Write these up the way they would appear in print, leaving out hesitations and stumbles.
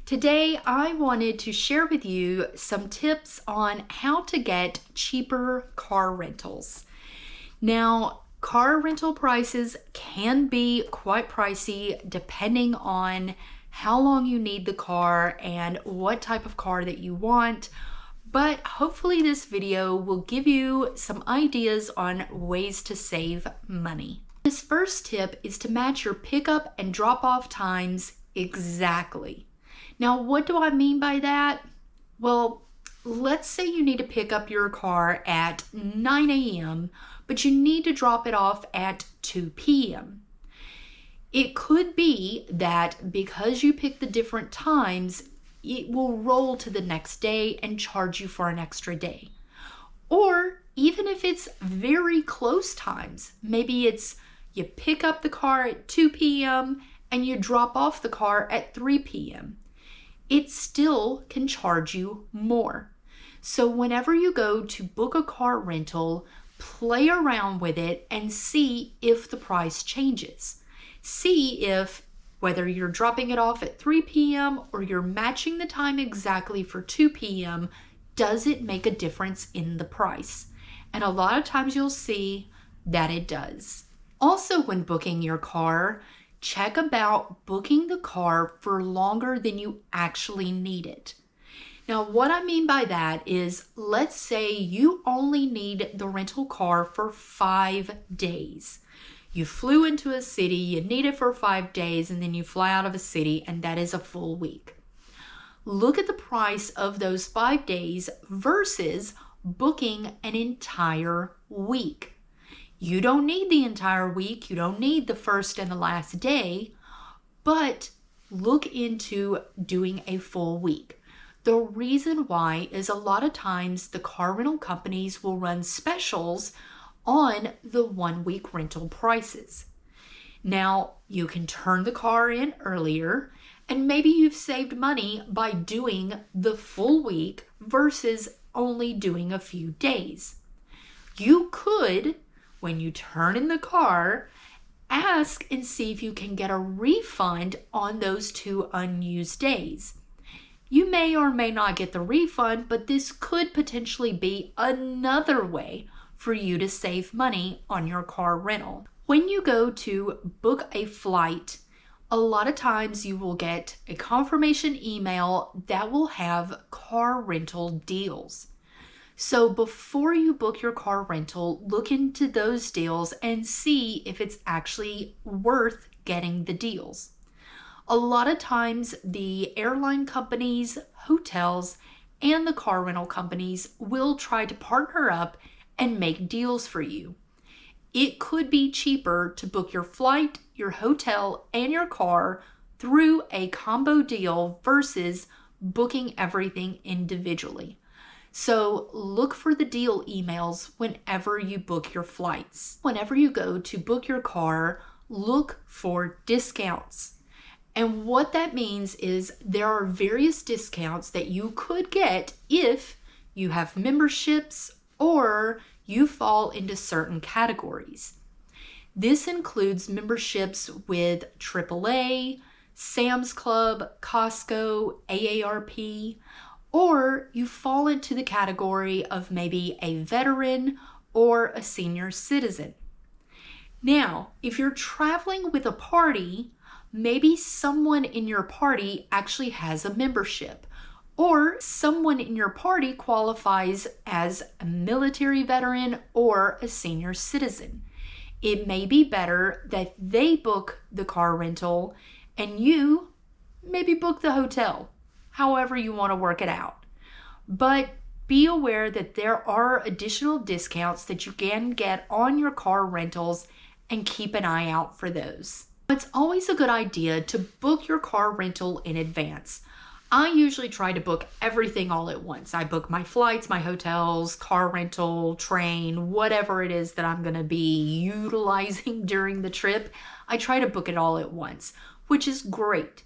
Today, I wanted to share with you some tips on how to get cheaper car rentals. Now, car rental prices can be quite pricey depending on how long you need the car and what type of car that you want. But hopefully this video will give you some ideas on ways to save money. This first tip is to match your pickup and drop-off times exactly. Now, what do I mean by that? Well, let's say you need to pick up your car at 9 a.m., but you need to drop it off at 2 p.m. It could be that because you pick the different times, it will roll to the next day and charge you for an extra day. Or even if it's very close times, maybe it's you pick up the car at 2 p.m. and you drop off the car at 3 p.m. It still can charge you more. So whenever you go to book a car rental, play around with it and see if the price changes. See if whether you're dropping it off at 3 p.m. or you're matching the time exactly for 2 p.m., does it make a difference in the price? And a lot of times you'll see that it does. Also, when booking your car, check about booking the car for longer than you actually need it. Now, what I mean by that is, let's say you only need the rental car for 5 days. You flew into a city, you need it for 5 days, and then you fly out of a city, and that is a full week. Look at the price of those 5 days versus booking an entire week. You don't need the entire week, you don't need the first and the last day, but look into doing a full week. The reason why is a lot of times the car rental companies will run specials on the 1 week rental prices. Now, you can turn the car in earlier, and maybe you've saved money by doing the full week versus only doing a few days. You could, when you turn in the car, ask and see if you can get a refund on those 2 unused days. You may or may not get the refund, but this could potentially be another way for you to save money on your car rental. When you go to book a flight, a lot of times you will get a confirmation email that will have car rental deals. So before you book your car rental, look into those deals and see if it's actually worth getting the deals. A lot of times the airline companies, hotels, and the car rental companies will try to partner up and make deals for you. It could be cheaper to book your flight, your hotel, and your car through a combo deal versus booking everything individually. So look for the deal emails whenever you book your flights. Whenever you go to book your car, look for discounts. And what that means is there are various discounts that you could get if you have memberships or you fall into certain categories. This includes memberships with AAA, Sam's Club, Costco, AARP, or you fall into the category of maybe a veteran or a senior citizen. Now, if you're traveling with a party, maybe someone in your party actually has a membership, or someone in your party qualifies as a military veteran or a senior citizen. It may be better that they book the car rental and you maybe book the hotel, however you want to work it out. But be aware that there are additional discounts that you can get on your car rentals and keep an eye out for those. It's always a good idea to book your car rental in advance. I usually try to book everything all at once. I book my flights, my hotels, car rental, train, whatever it is that I'm going to be utilizing during the trip. I try to book it all at once, which is great.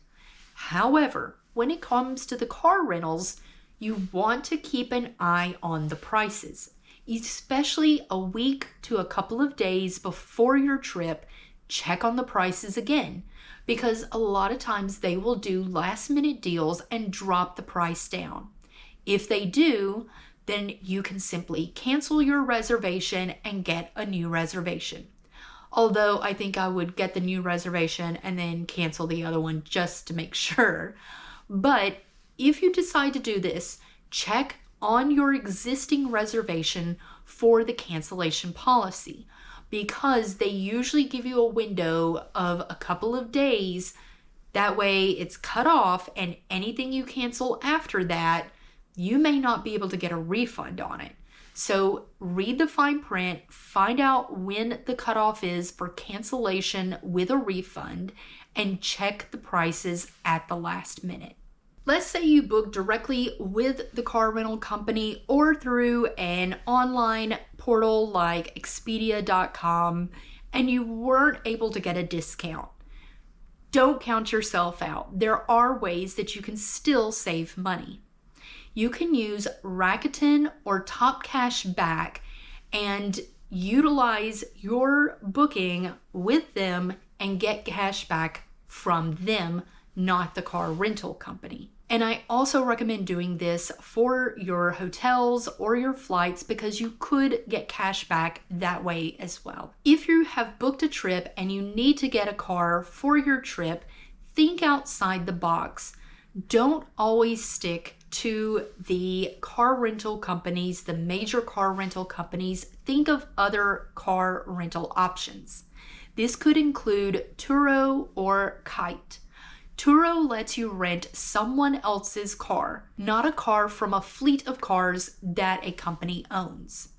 However, when it comes to the car rentals, you want to keep an eye on the prices, especially a week to a couple of days before your trip. check on the prices again, because a lot of times they will do last minute deals and drop the price down. If they do, then you can simply cancel your reservation and get a new reservation. Although I think I would get the new reservation and then cancel the other one just to make sure. But if you decide to do this, check on your existing reservation for the cancellation policy, because they usually give you a window of a couple of days. That way it's cut off, and anything you cancel after that, you may not be able to get a refund on it. So read the fine print, find out when the cutoff is for cancellation with a refund, and check the prices at the last minute. Let's say you book directly with the car rental company or through an online portal like Expedia.com, and you weren't able to get a discount. Don't count yourself out. There are ways that you can still save money. You can use Rakuten or Top Cash Back and utilize your booking with them and get cash back from them, not the car rental company. And I also recommend doing this for your hotels or your flights, because you could get cash back that way as well. If you have booked a trip and you need to get a car for your trip, think outside the box. Don't always stick to the car rental companies, the major car rental companies. Think of other car rental options. This could include Turo or Kite. Turo lets you rent someone else's car, not a car from a fleet of cars that a company owns.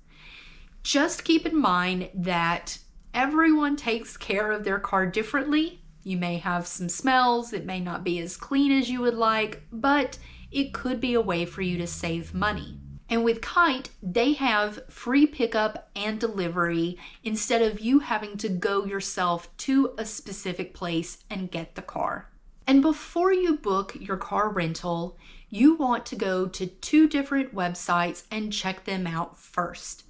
Just keep in mind that everyone takes care of their car differently. You may have some smells, it may not be as clean as you would like, but it could be a way for you to save money. And with Kite, they have free pickup and delivery instead of you having to go yourself to a specific place and get the car. And before you book your car rental, you want to go to 2 different websites and check them out first.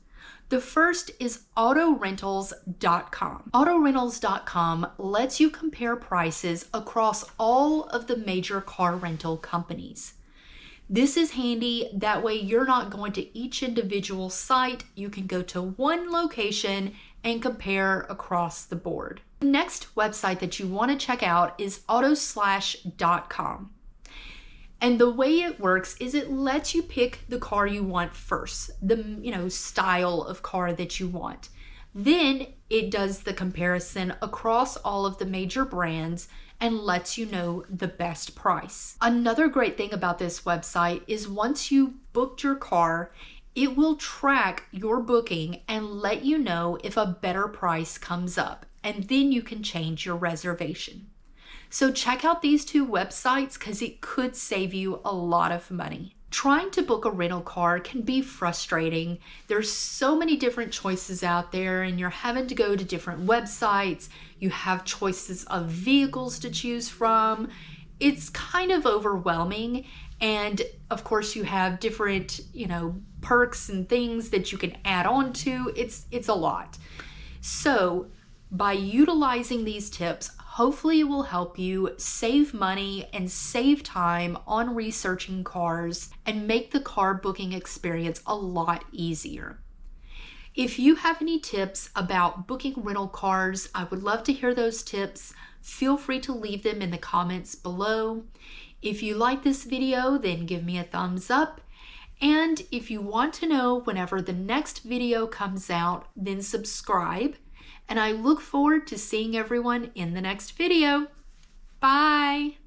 The first is autorentals.com. Autorentals.com lets you compare prices across all of the major car rental companies. This is handy. That way you're not going to each individual site. You can go to one location and compare across the board. The next website that you want to check out is autoslash.com. And the way it works is it lets you pick the car you want first, the style of car that you want. Then it does the comparison across all of the major brands and lets you know the best price. Another great thing about this website is once you booked your car, it will track your booking and let you know if a better price comes up, and then you can change your reservation. So check out these 2 websites because it could save you a lot of money. Trying to book a rental car can be frustrating. There's so many different choices out there, and you're having to go to different websites. You have choices of vehicles to choose from. It's kind of overwhelming. And of course you have different, perks and things that you can add on to. It's a lot. So by utilizing these tips, hopefully it will help you save money and save time on researching cars and make the car booking experience a lot easier. If you have any tips about booking rental cars, I would love to hear those tips. Feel free to leave them in the comments below. If you like this video, then give me a thumbs up. And if you want to know whenever the next video comes out, then subscribe. And I look forward to seeing everyone in the next video. Bye!